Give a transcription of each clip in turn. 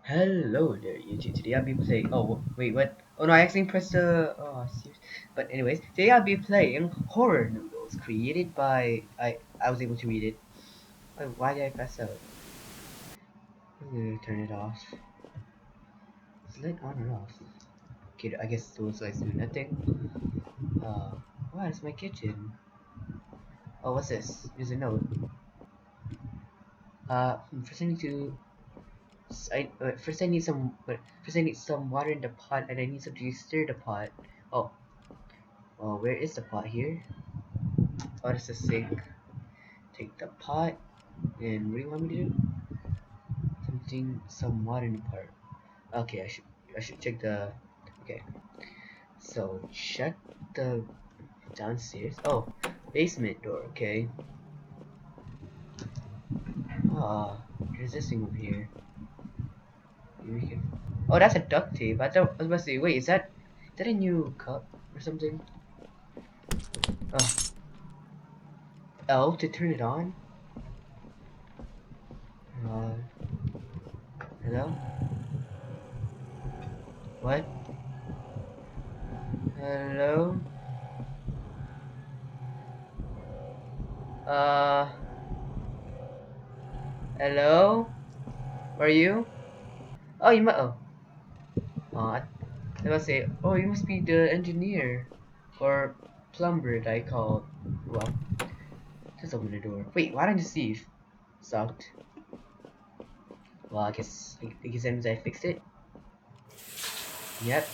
Hello there, YouTube. Today I'll be playing. Oh, wait, what? Oh no, I accidentally pressed the. Oh, serious. But anyways, today I'll be playing Horror Noodles, created by. I was able to read it. Why did I press out? I'm gonna turn it off. Is it on or off? Okay, I guess those lights do nothing. Wow, it's my kitchen. Oh, what's this? There's a note. First I need to. First I need some. First I need some water in the pot, and I need something to stir the pot. Oh, where is the pot here? Oh, that's the sink. Take the pot, and what do you want me to do? Some water in the pot. Okay, I should check the. Okay, so check the downstairs. Oh, basement door. Okay. There's this thing over here. Maybe we can. Oh, that's a duct tape. I was about to say, wait, is that a new cup or something? Oh, L to turn it on. Uh, hello? What? Hello? Uh, hello? Where are you? Oh, you might. I must say, oh, you must be the engineer or plumber that I called. Well, just open the door. Wait, why don't you see? Sucked. Well, I guess that means I fixed it. Yep.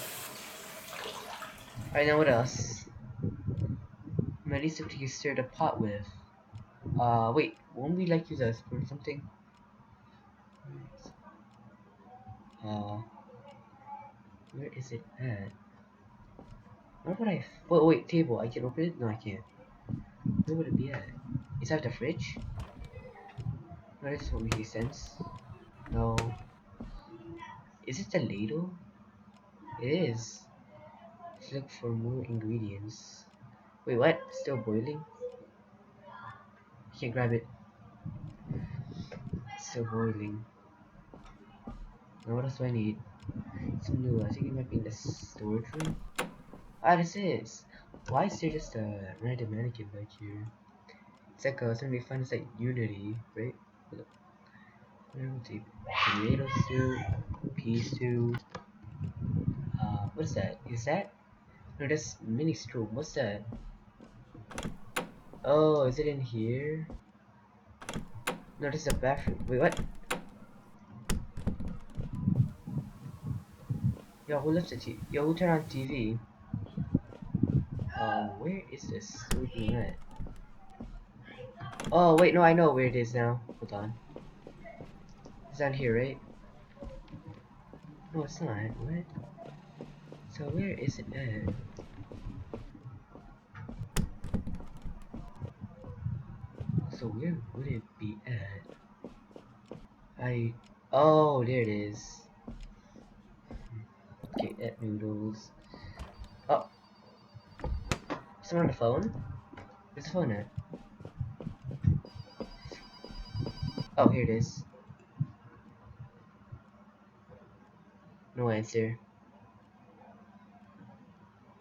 Alright, now what else? At least something you stir the pot with. Wait, won't we like use a spoon or something? Uh, where is it at? Where would I? Wait, table. I can open it? No, I can't. Where would it be at? Is that the fridge? No, that doesn't make any sense. No. Is it the ladle? It is. Let's look for more ingredients. Wait, what? Still boiling? I can't grab it. It's still boiling. Now what else do I need? Some new. I think it might be in the storage room. Ah, this is. Why is there just a random mannequin back here? It's like something we find inside Unity, right? Look. Where would the tomato soup, pea soup. What's that? Is that? No, that's mini strobe. What's that? Oh, is it in here? No, this is a bathroom. Wait, what? Yo, who left the TV? Yo, who turned on TV? Where is this? Where are you at? Oh, wait, no, I know where it is now. Hold on. It's down here, right? No, it's not. What? So where is it at? So where would it be at? Oh, there it is. Okay, at noodles. Oh, someone on the phone? Where's the phone at? Oh, here it is. No answer.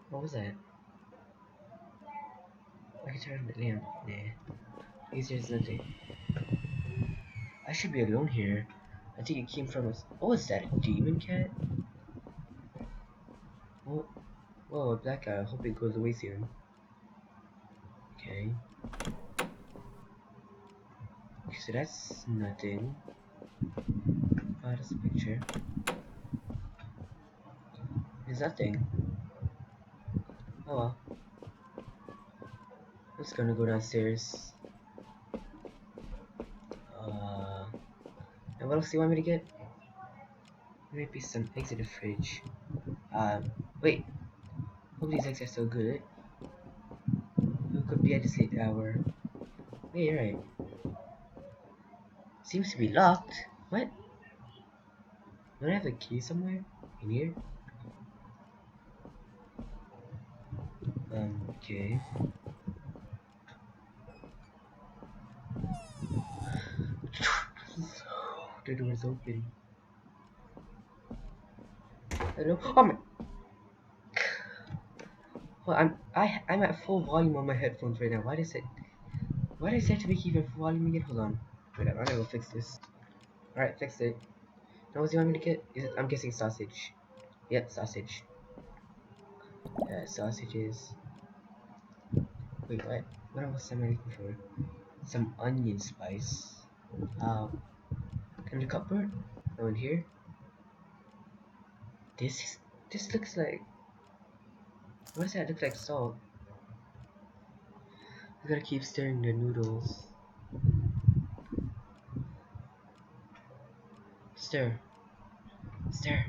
What was that? I can turn on the lamp. Nah. There's nothing. I should be alone here. I think it came from us. Oh, is that a demon cat? Oh, whoa, a black guy. I hope it goes away soon. Okay. Okay, so that's nothing. Oh, that's a picture. There's nothing. Oh well. I'm just gonna go downstairs. Uh, and what else do you want me to get? Maybe some eggs in the fridge. Wait. Hope these eggs are so good. Who could be at this late hour? Wait, you're right. Seems to be locked. What? Don't I have a key somewhere? In here? Okay. The door is open. Hello? Oh my. Well, I'm at full volume on my headphones right now. Why does it have to be keeping full volume again? Hold on. Wait, I'm gonna go fix this. Alright, fixed it. Now what do you want me to get? I'm guessing sausage. Yep, sausage. Yeah, sausages. Wait, what? What else am I looking for? Some onion spice. Um, and the cupboard? Oh, in here? This this looks like. What does that look like? Salt. I gotta keep stirring the noodles. Stir. Stir.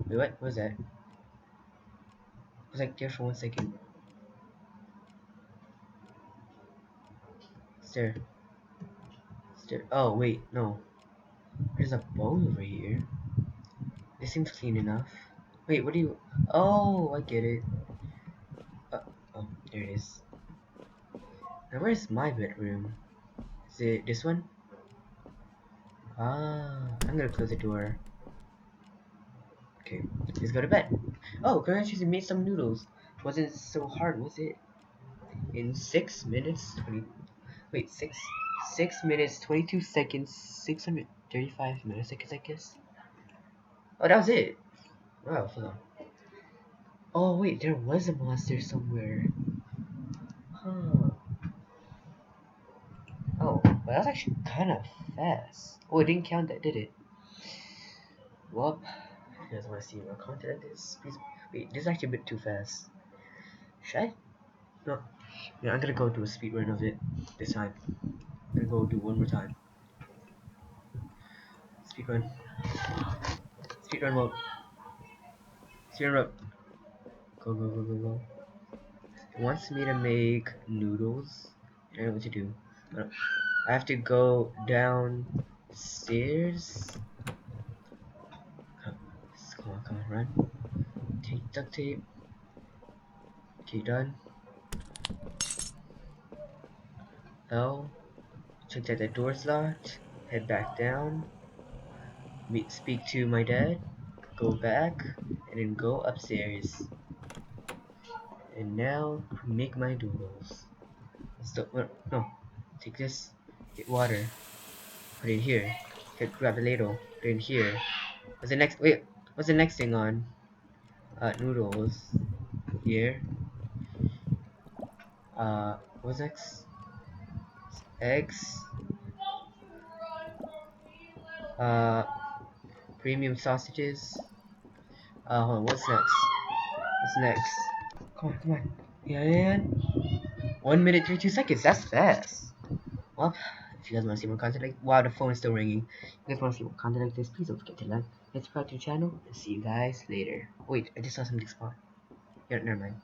Wait, what was that? I was like there for 1 second. Stir. Stir. Oh, wait, no. There's a bowl over here. This seems clean enough. Wait, what do you. Oh, I get it. Uh, oh, there it is. Now, where's my bedroom? Is it this one? Ah, I'm gonna close the door. Okay, let's go to bed. Oh, congratulations, you made some noodles. Wasn't so hard, was it? In 6 minutes, 20. Wait, 6 minutes, 22 seconds, 635 milliseconds, I guess. Oh, that was it. Wow, hold on. Oh, wait, there was a monster somewhere. Huh. Oh, but that was actually kind of fast. Oh, it didn't count that, did it? Well, if you guys want to see more content like this, please. Wait, this is actually a bit too fast. Should I? No. Yeah, I'm gonna go do a speed run of it this time. I'm gonna go do one more time. Speed run. Speed run mode. Speed run mode. Go, go, go, go, go. It wants me to make noodles. I don't know what to do. I have to go downstairs. Come on, run. Take duct tape. Okay, done. L. Check that the door's locked. Head back down. Speak to my dad. Go back. And then go upstairs. And now, make my noodles. No. Take this. Get water. Put it in here. Grab a ladle. Put it in here. What's the next? Wait. What's the next thing on? Noodles. Here. What's next? Eggs. Uh, premium sausages. Hold on, what's next? What's next? Come on, come on. And 1 minute 32 seconds. That's fast. Well, if you guys want to see more content like, wow, the phone is still ringing. If you guys want to see more content like this, please don't forget to like and subscribe to the channel. And see you guys later. Wait, I just saw something spawn. Yeah, never mind.